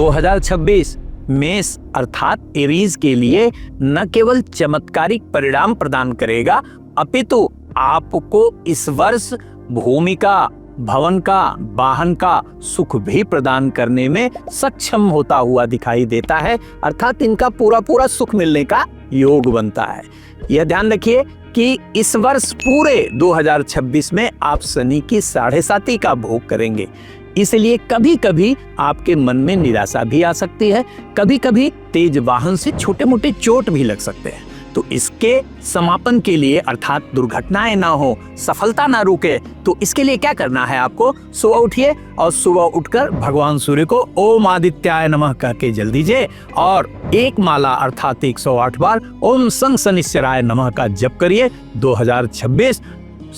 2026 मेष अर्थात एरीज के लिए न केवल चमत्कारिक परिणाम प्रदान करेगा, अपितु आपको इस वर्ष भूमि का, भवन का, वाहन का सुख भी प्रदान करने में सक्षम होता हुआ दिखाई देता है। अर्थात इनका पूरा पूरा सुख मिलने का योग बनता है। यह ध्यान रखिए कि इस वर्ष पूरे 2026 में आप शनि की 7.5 का भोग करेंगे, इसलिए कभी कभी आपके मन में निराशा भी आ सकती है, कभी कभी तेज वाहन से छोटे मोटे चोट भी लग सकते हैं। तो इसके समापन के लिए अर्थात दुर्घटनाएं ना हो, सफलता ना रुके, तो इसके लिए क्या करना है आपको? सुबह उठिए और सुबह उठकर भगवान सूर्य को ओम आदित्याय नमः कह के जल दीजिए और एक माला अर्थात 108 बार ओम संग शनिश्चराय नमः का जप करिए। 2026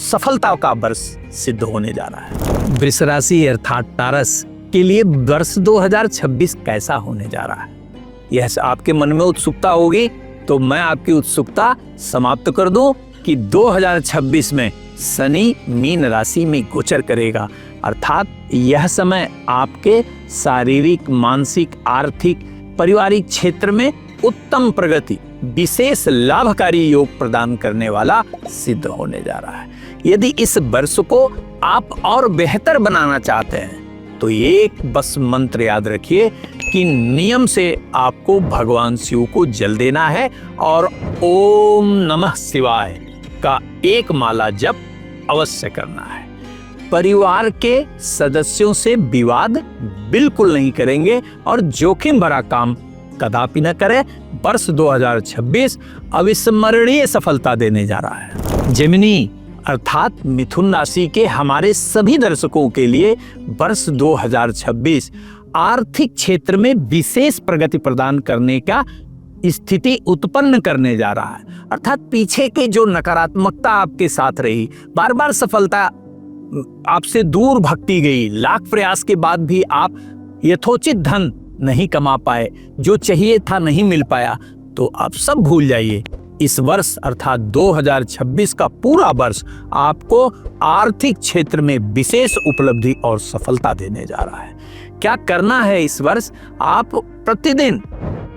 सफलता का वर्ष सिद्ध होने जा रहा है। वृष राशि अर्थात तारस के लिए वर्ष 2026 कैसा होने जा रहा है, यह आपके मन में उत्सुकता होगी, तो मैं आपकी उत्सुकता समाप्त कर दूं कि 2026 में शनि मीन राशि में गोचर करेगा। अर्थात यह समय आपके शारीरिक, मानसिक, आर्थिक, पारिवारिक क्षेत्र में उत्तम प्रगति, विशेष लाभकारी योग प्रदान करने वाला सिद्ध होने जा रहा है। यदि इस वर्ष को आप और बेहतर बनाना चाहते हैं तो एक बस मंत्र याद रखिए कि नियम से आपको भगवान शिव को जल देना है और ओम नमः शिवाय का एक माला जप अवश्य करना है। परिवार के सदस्यों से विवाद बिल्कुल नहीं करेंगे और जोखिम भरा काम कदापि न करें। वर्ष 2026 अविस्मरणीय सफलता देने जा रहा है। जेमिनी अर्थात मिथुन राशि के हमारे सभी दर्शकों के लिए वर्ष 2026 आर्थिक क्षेत्र में विशेष प्रगति प्रदान करने का स्थिति उत्पन्न करने जा रहा है। अर्थात पीछे के जो नकारात्मकता आपके साथ रही, बार बार सफलता आपसे दूर भटकी गई, लाख प्रयास के बाद भी आप यथोचित धन नहीं कमा पाए, जो चाहिए था नहीं मिल पाया, तो आप सब भूल जाइए। इस वर्ष अर्थात 2026 का पूरा वर्ष आपको आर्थिक क्षेत्र में विशेष उपलब्धि और सफलता देने जा रहा है। क्या करना है इस वर्ष? आप प्रतिदिन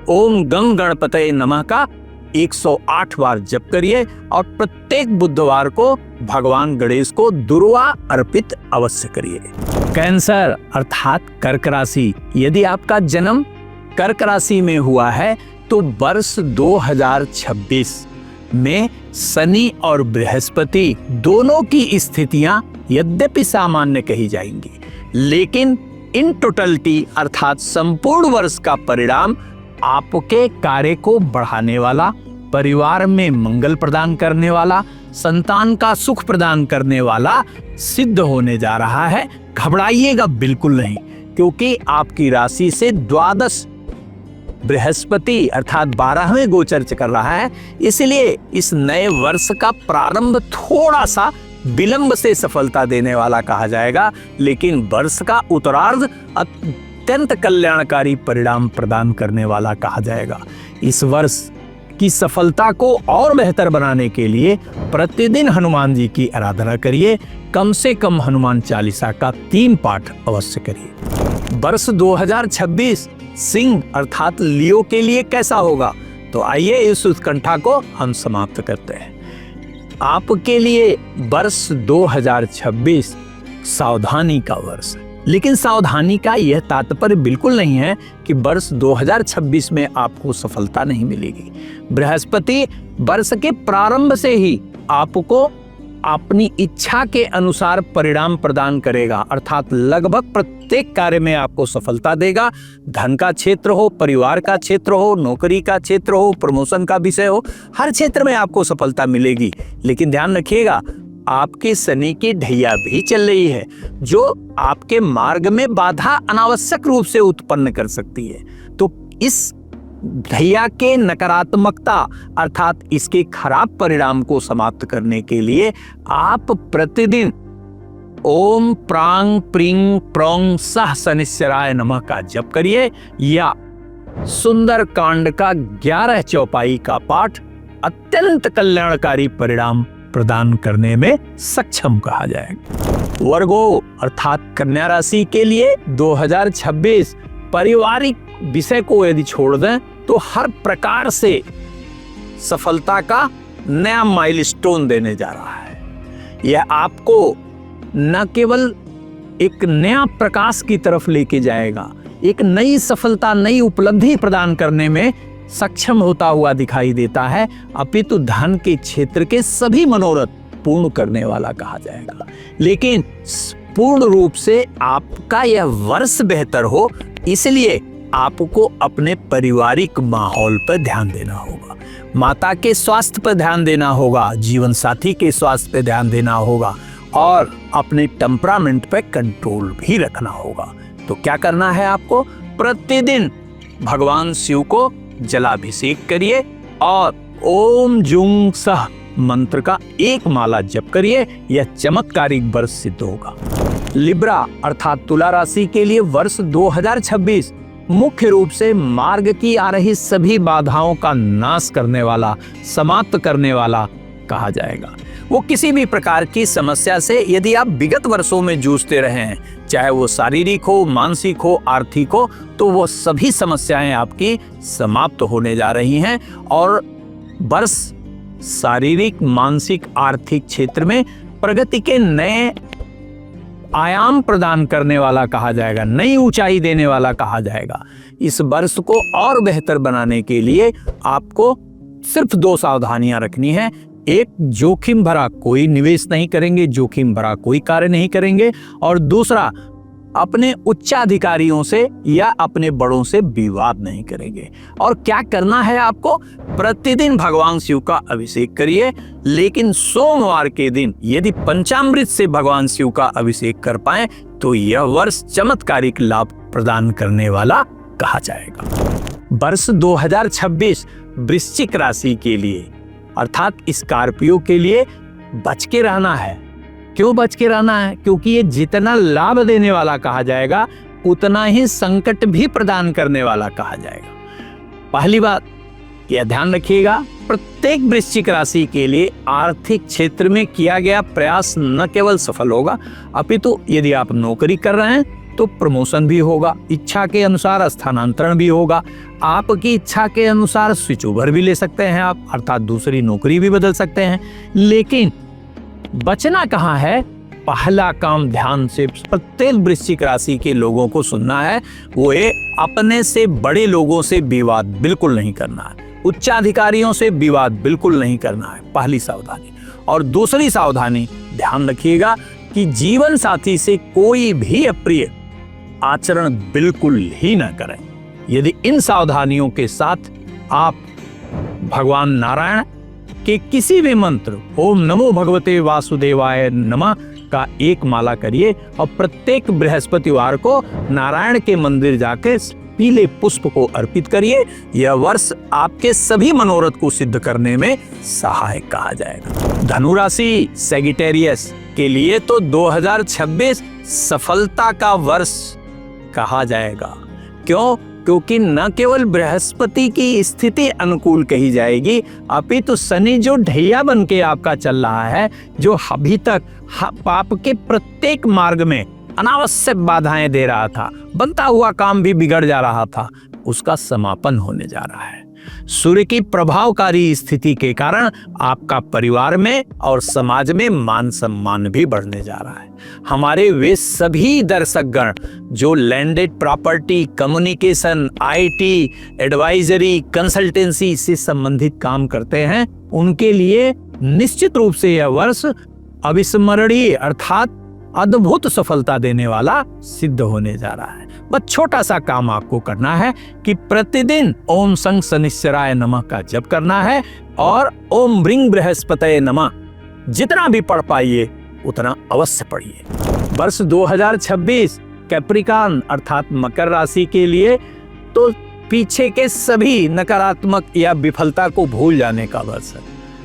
ओम गंग गणपतये नमः का 108 बार जप करिए और प्रत्येक बुधवार को भगवान गणेश को दुर्वा अर्पित अवश्य करिए। कैंसर अर्थात कर्क राशि, यदि आपका जन्म कर्क राशि में हुआ है तो वर्ष 2026 में शनि और बृहस्पति दोनों की स्थितियां यद्यपि सामान्य कही जाएंगी, लेकिन इन टोटलिटी अर्थात संपूर्ण वर्ष का परिणाम आपके कार्य को बढ़ाने वाला, परिवार में मंगल प्रदान करने वाला, संतान का सुख प्रदान करने वाला सिद्ध होने जा रहा है। घबराइएगा बिल्कुल नहीं, क्योंकि आपकी राशि से द्वादश बृहस्पति अर्थात 12वें गोचर कर रहा है, इसलिए इस नए वर्ष का प्रारंभ थोड़ा सा विलंब से सफलता देने वाला कहा जाएगा, लेकिन वर्ष का उत्तरार्ध अत्यंत कल्याणकारी परिणाम प्रदान करने वाला कहा जाएगा। इस वर्ष की सफलता को और बेहतर बनाने के लिए प्रतिदिन हनुमान जी की आराधना करिए, कम से कम हनुमान चालीसा का 3 पाठ अवश्य करिए। वर्ष 2026 सिंह अर्थात लियो के लिए कैसा होगा, तो आइए इस उत्कंठा को हम समाप्त करते हैं। आपके लिए वर्ष 2026 सावधानी का वर्ष है, लेकिन सावधानी का यह तात्पर्य बिल्कुल नहीं है कि वर्ष 2026 में आपको सफलता नहीं मिलेगी। बृहस्पति वर्ष के प्रारंभ से ही आपको अपनी इच्छा के अनुसार परिणाम प्रदान करेगा, अर्थात लगभग प्रत्येक कार्य में आपको सफलता देगा। धन का क्षेत्र हो, परिवार का क्षेत्र हो, नौकरी का क्षेत्र हो, प्रमोशन का विषय हो, हर क्षेत्र में आपको सफलता मिलेगी। लेकिन ध्यान रखिएगा, आपके शनि की ढैया भी चल रही है, जो आपके मार्ग में बाधा अनावश्यक रूप से उत्पन्न कर सकती है। तो इस ढैया के नकारात्मकता अर्थात इसके खराब परिणाम को समाप्त करने के लिए आप प्रतिदिन ओम प्रांग प्रिंग प्रोंग सह शनिश्चराय नमः का जप करिए, या सुंदर कांड का 11 चौपाई का पाठ अत्यंत कल्याणकारी परिणाम प्रदान करने में सक्षम कहा जाएगा। वर्गो अर्थात कन्या राशि के लिए 2026 पारिवारिक विषय को यदि छोड़ दें तो हर प्रकार से सफलता का नया माइलस्टोन देने जा रहा है। यह आपको न केवल एक नया प्रकाश की तरफ लेके जाएगा, एक नई सफलता, नई उपलब्धि प्रदान करने में सक्षम होता हुआ दिखाई देता है, अपितु धन के क्षेत्र के सभी मनोरथ पूर्ण करने वाला कहा जाएगा। लेकिन पूर्ण रूप से आपका यह वर्ष बेहतर हो, इसलिए आपको अपने पारिवारिक माहौल पर ध्यान देना होगा, माता के स्वास्थ्य पर ध्यान देना होगा, जीवन साथी के स्वास्थ्य पर ध्यान देना होगा और अपने टेम्परामेंट पे कंट्रोल भी रखना होगा। तो क्या करना है आपको? प्रतिदिन भगवान शिव को जलाभिषेक करिए और ओम जूं सह मंत्र का एक माला जप करिए। यह चमत्कारिक वर्ष सिद्ध होगा। लिब्रा अर्थात तुला राशि के लिए वर्ष 2026 मुख्य रूप से मार्ग की आ रही सभी बाधाओं का नाश करने वाला, समाप्त करने वाला कहा जाएगा। वो किसी भी प्रकार की समस्या से यदि आप विगत वर्षों में जूझते रहे हैं, चाहे वो शारीरिक हो, मानसिक हो, आर्थिक हो, तो वो सभी समस्याएं आपकी समाप्त होने जा रही हैं और वर्ष शारीरिक, मानसिक, आर्थिक क्षेत्र में प्रगति के नए आयाम प्रदान करने वाला कहा जाएगा, नई ऊंचाई देने वाला कहा जाएगा। इस वर्ष को और बेहतर बनाने के लिए आपको सिर्फ 2 सावधानियां रखनी है। एक, जोखिम भरा कोई निवेश नहीं करेंगे, जोखिम भरा कोई कार्य नहीं करेंगे। और दूसरा, अपने उच्चाधिकारियों से या अपने बड़ों से विवाद नहीं करेंगे। और क्या करना है आपको? प्रतिदिन भगवान शिव का अभिषेक करिए, लेकिन सोमवार के दिन यदि पंचामृत से भगवान शिव का अभिषेक कर पाए तो यह वर्ष चमत्कारिक लाभ प्रदान करने वाला कहा जाएगा। वर्ष 2026 वृश्चिक राशि के लिए अर्थात स्कॉर्पियो के लिए बच के रहना है। क्यों बच के रहना है? क्योंकि ये जितना लाभ देने वाला कहा जाएगा उतना ही संकट भी प्रदान करने वाला कहा जाएगा। पहली बात यह ध्यान रखिएगा, प्रत्येक वृश्चिक राशि के लिए आर्थिक क्षेत्र में किया गया प्रयास न केवल सफल होगा, अपितु यदि आप नौकरी कर रहे हैं तो प्रमोशन भी होगा, इच्छा के अनुसार स्थानांतरण भी होगा, आपकी इच्छा के अनुसार स्विच ओवर भी ले सकते हैं आप, अर्थात दूसरी नौकरी भी बदल सकते हैं। लेकिन बचना कहाँ है? पहला काम ध्यान से प्रत्येक वृश्चिक राशि के लोगों को सुनना है, वो ये अपने से बड़े लोगों से विवाद बिल्कुल नहीं करना है, उच्चाधिकारियों से विवाद बिल्कुल नहीं करना है, पहली सावधानी। और दूसरी सावधानी ध्यान रखिएगा कि जीवन साथी से कोई भी अप्रिय आचरण बिल्कुल ही ना करें। यदि इन सावधानियों के साथ आप भगवान नारायण के किसी भी मंत्र ओम नमो भगवते वासुदेवाय नमः का एक माला करिए और प्रत्येक बृहस्पतिवार को नारायण के मंदिर जाकर पीले पुष्प को अर्पित करिए। यह वर्ष आपके सभी मनोरथ को सिद्ध करने में सहायक कहा जाएगा। धनु राशि सैजिटेरियस के लिए तो 2026 सफलता का वर्ष कहा जाएगा। क्यों? क्योंकि न केवल बृहस्पति की स्थिति अनुकूल कही जाएगी, अपितु शनि जो ढैया बन के आपका चल रहा है, जो अभी तक आपके प्रत्येक मार्ग में अनावश्यक बाधाएं दे रहा था, बनता हुआ काम भी बिगड़ जा रहा था, उसका समापन होने जा रहा है। सूर्य की प्रभावकारी स्थिति के कारण आपका परिवार में और समाज में मान सम्मान भी बढ़ने जा रहा है। हमारे वे सभी दर्शकगण जो landed property, communication, IT, advisory, consultancy से संबंधित काम करते हैं, उनके लिए निश्चित रूप से यह वर्ष अविस्मरणीय अर्थात अद्भुत सफलता देने वाला सिद्ध होने जा रहा है। बस छोटा सा काम आपको करना है कि प्रतिदिन ओम संग शनिश्चराय नमः का जप करना है और ओम ब्रिंग बृहस्पतये नमः जितना भी पढ़ पाइए उतना अवश्य पढ़िए। वर्ष 2026 कैप्रिकॉर्न अर्थात मकर राशि के लिए तो पीछे के सभी नकारात्मक या विफलता को भूल जाने का वर्ष है।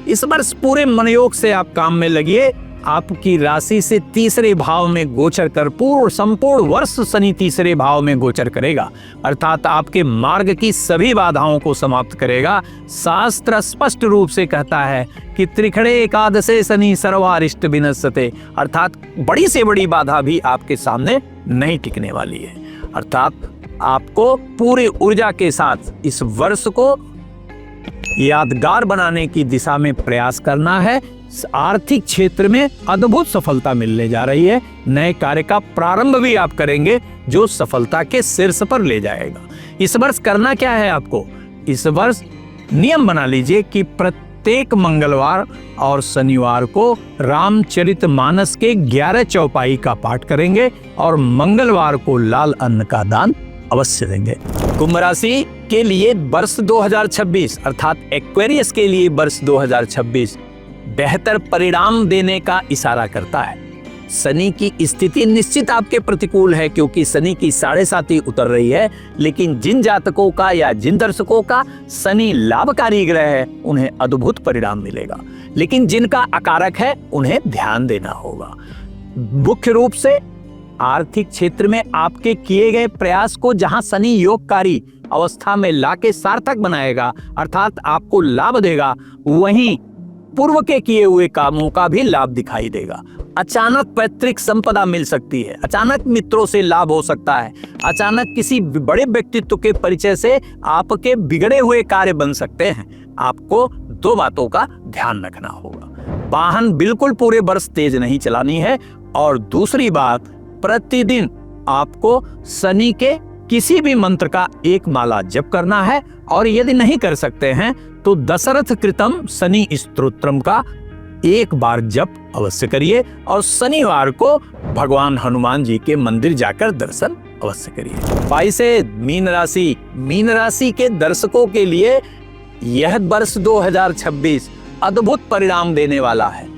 इस वर्ष पूरे मनयोग से आप काम में लगिए। आपकी राशि से तीसरे भाव में गोचर कर संपूर्ण वर्ष शनि तीसरे भाव में गोचर करेगा, अर्थात आपके मार्ग की सभी बाधाओं को समाप्त करेगा। शास्त्र स्पष्ट रूप से कहता है कि त्रिखड़े एकादशे शनि सर्वारिष्ट विनश्यते, अर्थात बड़ी से बड़ी बाधा भी आपके सामने नहीं टिकने वाली है। अर्थात आपको पूरी ऊर्जा के साथ इस वर्ष को यादगार बनाने की दिशा में प्रयास करना है। आर्थिक क्षेत्र में अद्भुत सफलता मिलने जा रही है। नए कार्य का प्रारंभ भी आप करेंगे जो सफलता के शीर्ष पर ले जाएगा। इस वर्ष करना क्या है आपको? इस वर्ष नियम बना लीजिए कि प्रत्येक मंगलवार और शनिवार को रामचरितमानस के 11 चौपाई का पाठ करेंगे और मंगलवार को लाल अन्न का दान अवश्य देंगे। कुंभ राशि के लिए वर्ष 2026 अर्थात एक्वेरियस के लिए वर्ष 2026 बेहतर परिणाम देने का इशारा करता है। शनि की स्थिति निश्चित आपके प्रतिकूल है क्योंकि शनि की 7.5 उतर रही है, लेकिन जिन जातकों का या जिन दर्शकों का शनि लाभकारी ग्रह है उन्हें अद्भुत परिणाम मिलेगा, लेकिन जिनका अकारक है उन्हें ध्यान देना होगा। मुख्य रूप से आर्थिक क्षेत्र में आपके किए गए प्रयास को जहां शनि योगकारी अवस्था में लाके सार्थक बनाएगा अर्थात आपको लाभ देगा, वहीं पूर्व के किए हुए कामों का भी लाभ दिखाई देगा। अचानक पैतृक संपदा मिल सकती है, अचानक मित्रों से लाभ हो सकता है, अचानक किसी बड़े व्यक्तित्व के परिचय से आपके बिगड़े हुए कार्य बन सकते हैं। आपको 2 बातों का ध्यान रखना होगा। वाहन बिल्कुल पूरे वर्ष तेज नहीं चलानी है, और दूसरी बात, प्रतिदिन आपको शनि के किसी भी मंत्र का 1 माला जप करना है, और यदि नहीं कर सकते हैं तो दशरथ कृतम शनि स्तोत्रम का 1 बार जप अवश्य करिए, और शनिवार को भगवान हनुमान जी के मंदिर जाकर दर्शन अवश्य करिए। 22 मीन राशि के दर्शकों के लिए यह वर्ष 2026 अद्भुत परिणाम देने वाला है।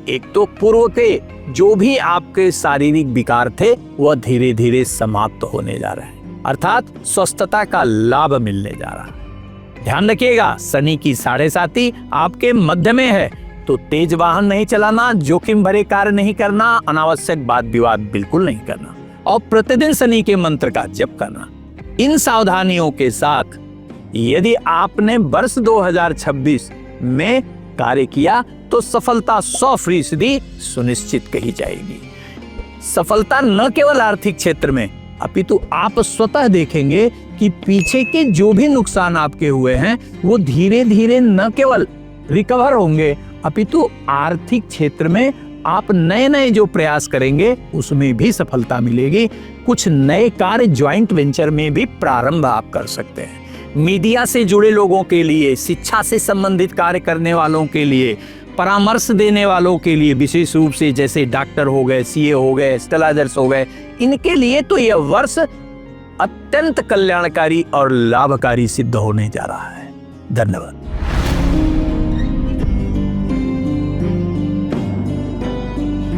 एक तो पूर्व के जो भी आपके शारीरिक विकार थे वह धीरे धीरे समाप्त होने जा रहे हैं, अर्थात स्वस्थता का लाभ मिलने जा रहा है। ध्यान रखिएगा, शनि की 7.5 आपके मध्य में है, तो तेज वाहन नहीं चलाना, जोखिम भरे कार्य नहीं करना, अनावश्यक वाद विवाद बिल्कुल नहीं करना, और प्रतिदिन शनि के मंत्र का जप करना। इन सावधानियों के साथ यदि आपने वर्ष 2026 में कार्य किया तो सफलता 100% सुनिश्चित कही जाएगी। सफलता न केवल आर्थिक क्षेत्र में, अपितु आप स्वतः देखेंगे कि पीछे के जो भी नुकसान आपके हुए हैं वो धीरे धीरे न केवल रिकवर होंगे, अपितु आर्थिक क्षेत्र में आप नए नए जो प्रयास करेंगे उसमें भी सफलता मिलेगी। कुछ नए कार्य ज्वाइंट वेंचर में भी प्रारंभ आप कर सकते हैं। मीडिया से जुड़े लोगों के लिए, शिक्षा से संबंधित कार्य करने वालों के लिए, परामर्श देने वालों के लिए, विशेष रूप से जैसे डॉक्टर हो गए, सीए हो गए, एस्ट्रोलॉजर्स हो गए, इनके लिए तो यह वर्ष अत्यंत कल्याणकारी और लाभकारी सिद्ध होने जा रहा है। धन्यवाद।